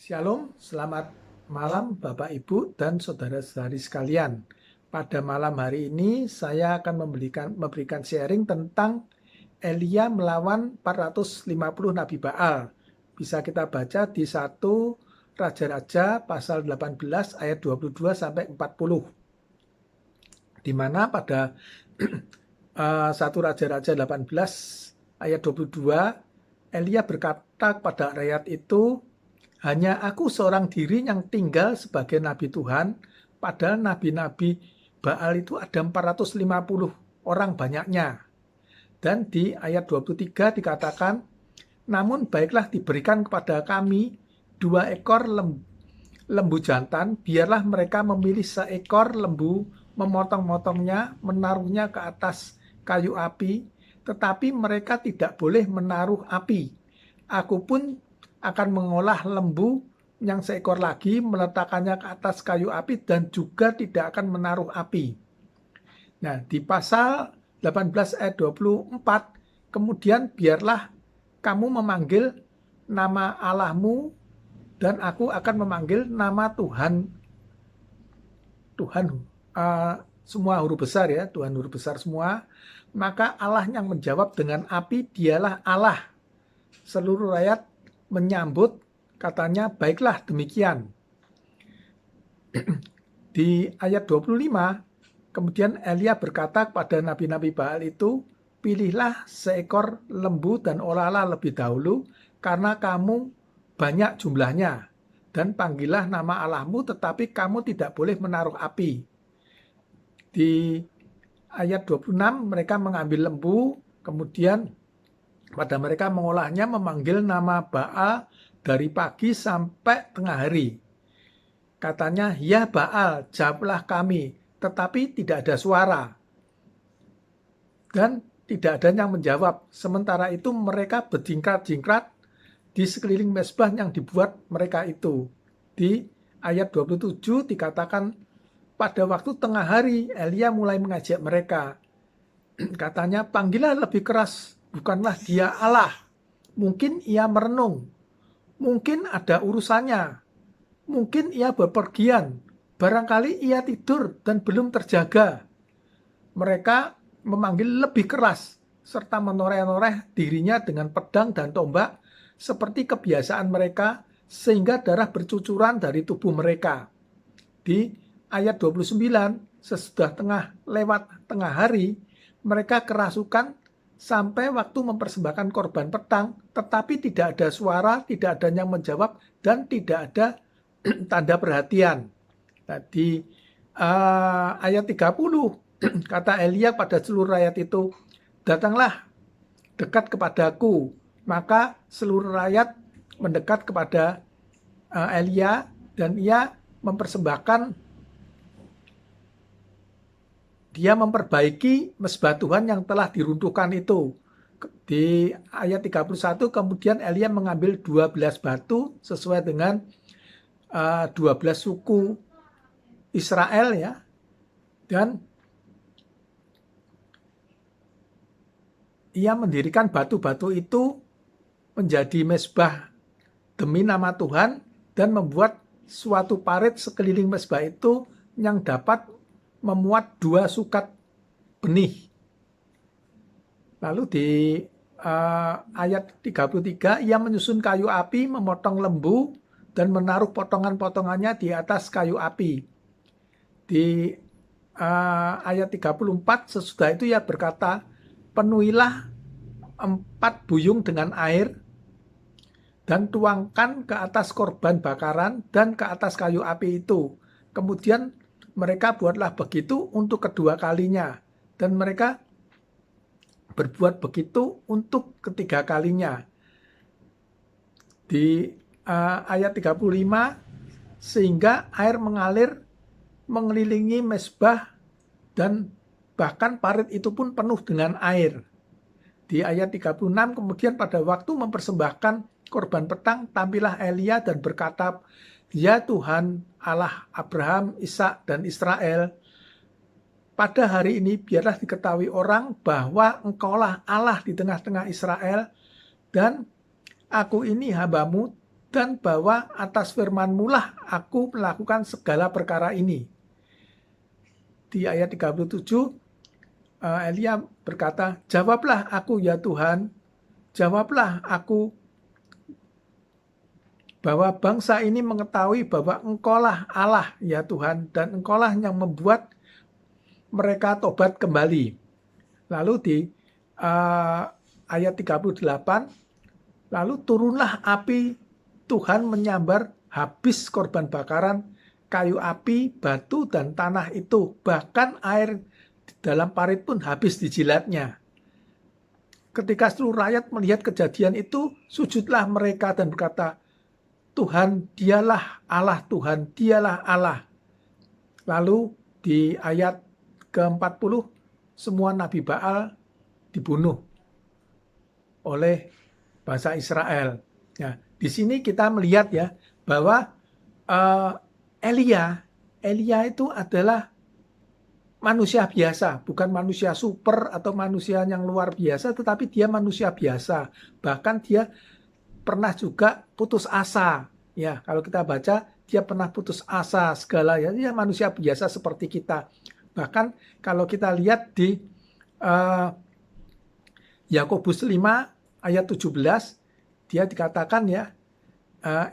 Shalom, selamat malam Bapak Ibu dan saudara-saudari sekalian. Pada malam hari ini saya akan memberikan sharing tentang Elia melawan 450 Nabi Baal. Bisa kita baca di 1 Raja-Raja pasal 18 ayat 22 sampai 40. Di mana pada 1 Raja-Raja 18 ayat 22 Elia berkata kepada rakyat itu, hanya aku seorang diri yang tinggal sebagai nabi Tuhan, padahal nabi-nabi Baal itu ada 450 orang banyaknya. Dan di ayat 23 dikatakan, namun baiklah diberikan kepada kami 2 ekor lembu jantan, biarlah mereka memilih seekor lembu, memotong-motongnya, menaruhnya ke atas kayu api, tetapi mereka tidak boleh menaruh api. Aku pun akan mengolah lembu yang seekor lagi, meletakkannya ke atas kayu api dan juga tidak akan menaruh api. Nah, di pasal 18 ayat 24, kemudian biarlah kamu memanggil nama Allahmu dan aku akan memanggil nama Tuhan. Semua huruf besar ya, Tuhan huruf besar semua. Maka Allah yang menjawab dengan api, dialah Allah. Seluruh rakyat menyambut, katanya baiklah demikian. Di ayat 25, kemudian Elia berkata kepada nabi-nabi Baal itu, pilihlah seekor lembu dan olahlah lebih dahulu, karena kamu banyak jumlahnya. Dan panggillah nama Allahmu, tetapi kamu tidak boleh menaruh api. Di ayat 26, mereka mengambil lembu, kemudian pada mereka mengolahnya, memanggil nama Baal dari pagi sampai tengah hari. Katanya, ya Baal, jawablah kami, tetapi tidak ada suara. Dan tidak ada yang menjawab. Sementara itu mereka berjingkrat-jingkrat di sekeliling mezbah yang dibuat mereka itu. Di ayat 27 dikatakan, pada waktu tengah hari Elia mulai mengajak mereka. Katanya, panggillah lebih keras, bukanlah dia Allah. Mungkin ia merenung. Mungkin ada urusannya. Mungkin ia bepergian. Barangkali ia tidur dan belum terjaga. Mereka memanggil lebih keras, serta menoreh-noreh dirinya dengan pedang dan tombak, seperti kebiasaan mereka, sehingga darah bercucuran dari tubuh mereka. Di ayat 29, sesudah lewat tengah hari, mereka kerasukan sampai waktu mempersembahkan korban petang, tetapi tidak ada suara, tidak ada yang menjawab, dan tidak ada tanda perhatian. Di ayat 30, kata Elia pada seluruh rakyat itu, datanglah dekat kepadaku. Maka seluruh rakyat mendekat kepada Elia, dan ia memperbaiki mezbah Tuhan yang telah diruntuhkan itu. Di ayat 31, kemudian Elia mengambil 12 batu sesuai dengan 12 suku Israel ya. Dan ia mendirikan batu-batu itu menjadi mezbah demi nama Tuhan dan membuat suatu parit sekeliling mezbah itu yang dapat memuat 2 sukat benih. Lalu di ayat 33, ia menyusun kayu api, memotong lembu, dan menaruh potongan-potongannya di atas kayu api. Di ayat 34, sesudah itu ia berkata, penuhilah 4 buyung dengan air, dan tuangkan ke atas korban bakaran dan ke atas kayu api itu. Kemudian mereka buatlah begitu untuk kedua kalinya, dan mereka berbuat begitu untuk ketiga kalinya. Di ayat 35, sehingga air mengalir mengelilingi mezbah dan bahkan parit itu pun penuh dengan air. Di ayat 36, kemudian pada waktu mempersembahkan korban petang, tampillah Elia dan berkata, ya Tuhan Allah Abraham, Ishak dan Israel, pada hari ini biarlah diketahui orang bahwa engkaulah Allah di tengah-tengah Israel, dan aku ini hambamu dan bahwa atas firman-Mu lah aku melakukan segala perkara ini. Di ayat 37, Elia berkata, jawablah aku ya Tuhan, jawablah aku bahwa bangsa ini mengetahui bahwa Engkaulah Allah ya Tuhan, dan Engkaulah yang membuat mereka tobat kembali. Lalu di ayat 38, lalu turunlah api Tuhan menyambar habis korban bakaran, kayu api, batu, dan tanah itu. Bahkan air di dalam parit pun habis dijilatnya. Ketika seluruh rakyat melihat kejadian itu, sujudlah mereka dan berkata, Tuhan, dialah Allah, Tuhan, dialah Allah. Lalu di ayat ke-40, semua Nabi Baal dibunuh oleh bangsa Israel. Nah, di sini kita melihat ya, bahwa Elia itu adalah manusia biasa, bukan manusia super atau manusia yang luar biasa, tetapi dia manusia biasa. Bahkan dia pernah juga putus asa. Ya, kalau kita baca, dia pernah putus asa segala ya, dia manusia biasa seperti kita. Bahkan kalau kita lihat di Yakobus 5 ayat 17, dia dikatakan ya,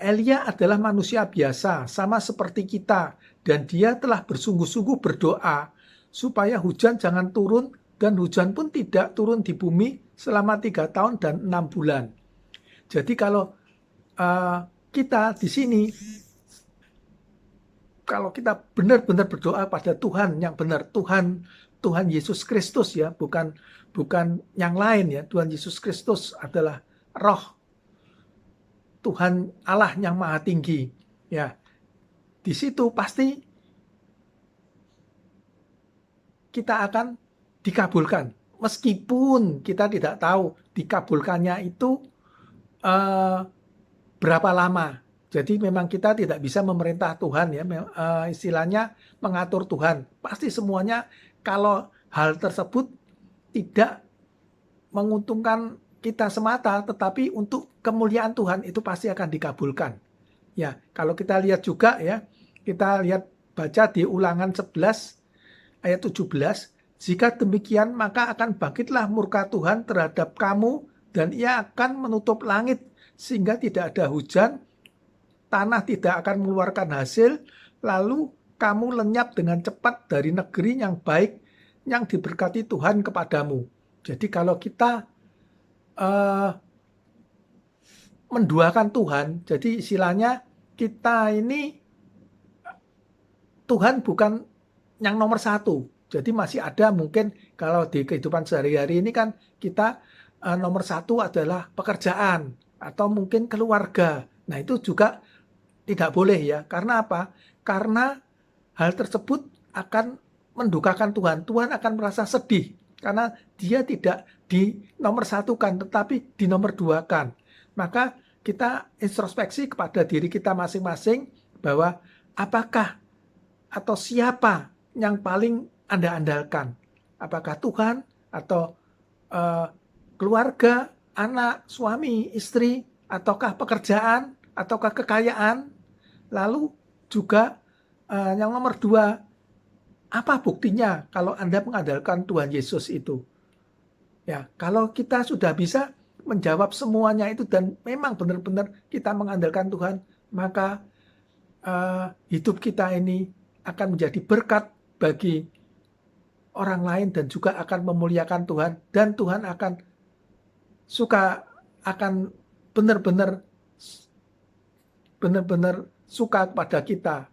Elia adalah manusia biasa, sama seperti kita, dan dia telah bersungguh-sungguh berdoa supaya hujan jangan turun, dan hujan pun tidak turun di bumi selama 3 tahun dan 6 bulan. Jadi kalau kita di sini, kalau kita benar-benar berdoa pada Tuhan yang benar, Tuhan Yesus Kristus ya, bukan yang lain ya. Tuhan Yesus Kristus adalah Roh Tuhan Allah yang Maha Tinggi ya. Di situ pasti kita akan dikabulkan, meskipun kita tidak tahu dikabulkannya itu berapa lama. Jadi memang kita tidak bisa memerintah Tuhan ya, istilahnya mengatur Tuhan. Pasti semuanya kalau hal tersebut tidak menguntungkan kita semata, tetapi untuk kemuliaan Tuhan itu pasti akan dikabulkan. Ya, kalau kita lihat juga ya, kita lihat baca di Ulangan 11 ayat 17, jika demikian maka akan bangkitlah murka Tuhan terhadap kamu dan ia akan menutup langit sehingga tidak ada hujan, tanah tidak akan mengeluarkan hasil, lalu kamu lenyap dengan cepat dari negeri yang baik yang diberkati Tuhan kepadamu. Jadi kalau kita menduakan Tuhan, jadi istilahnya kita ini Tuhan bukan yang nomor satu. Jadi masih ada mungkin kalau di kehidupan sehari-hari ini kan kita nomor satu adalah pekerjaan atau mungkin keluarga. Nah itu juga tidak boleh ya. Karena apa? Karena hal tersebut akan mendukakan Tuhan. Tuhan akan merasa sedih karena dia tidak di nomor satukan, tetapi di nomor duakan. Maka kita introspeksi kepada diri kita masing-masing bahwa apakah atau siapa yang paling Anda andalkan? Apakah Tuhan atau keluarga, anak, suami, istri, ataukah pekerjaan, ataukah kekayaan? Lalu juga yang nomor 2, apa buktinya kalau Anda mengandalkan Tuhan Yesus itu? Ya, kalau kita sudah bisa menjawab semuanya itu dan memang benar-benar kita mengandalkan Tuhan, maka hidup kita ini akan menjadi berkat bagi orang lain dan juga akan memuliakan Tuhan, dan Tuhan akan benar-benar suka kepada kita.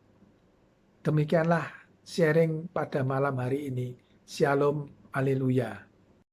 Demikianlah sharing pada malam hari ini. Shalom, haleluya.